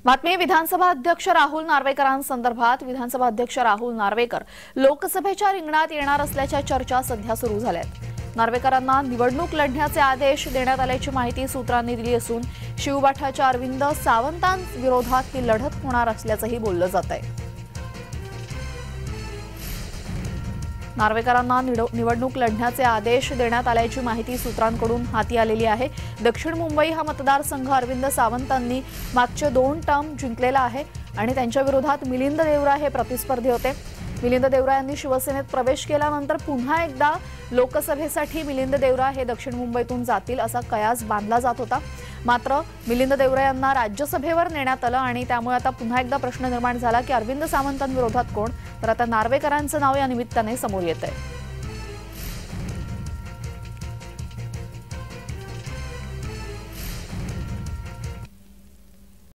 बातमी विधानसभा अध्यक्ष राहुल नार्वेकरांसंदर्भात। विधानसभा अध्यक्ष राहुल नार्वेकर लोकसभेच्या रिंगणात येणार असल्याच्या चर्चा सध्या सुरू झाल्यात। नार्वेकरांना निवडणूक लढण्याचे आदेश देण्यात आल्याची माहिती सूत्रांनी दिली असून शिवबाठाच्या अरविंद सावंतांविरोधात ही लढत होणार असल्याचंही बोललं जात आहे। नार्वेकरांना निवडणूक लढण्याचे आदेश देण्यात आल्याची माहिती सूत्रांकडून हाती आलेली आहे। दक्षिण मुंबई हा मतदारसंघ अरविंद सावंतांनी मागचे 2 टर्म जिंकलेला आहे आणि त्यांच्या विरोधात मिलिंद देवरा हे प्रतिस्पर्धी होते। मिलिंद देवरा यांनी शिवसेनेत प्रवेश केल्यानंतर पुन्हा एकदा लोकसभेसाठी मिलिंद देवरा हे दक्षिण मुंबईतून जातील असा कयास बांधला जात होता। मात्र मिलिंद देवरा यांना राज्यसभेवर नेण्यात आलं आणि त्यामुळे आता पुन्हा एकदा प्रश्न निर्माण झाला की अरविंद सावंतांविरोधात कोण, तर आता नार्वेकरांचं नाव या निमित्ताने समोर येत आहे।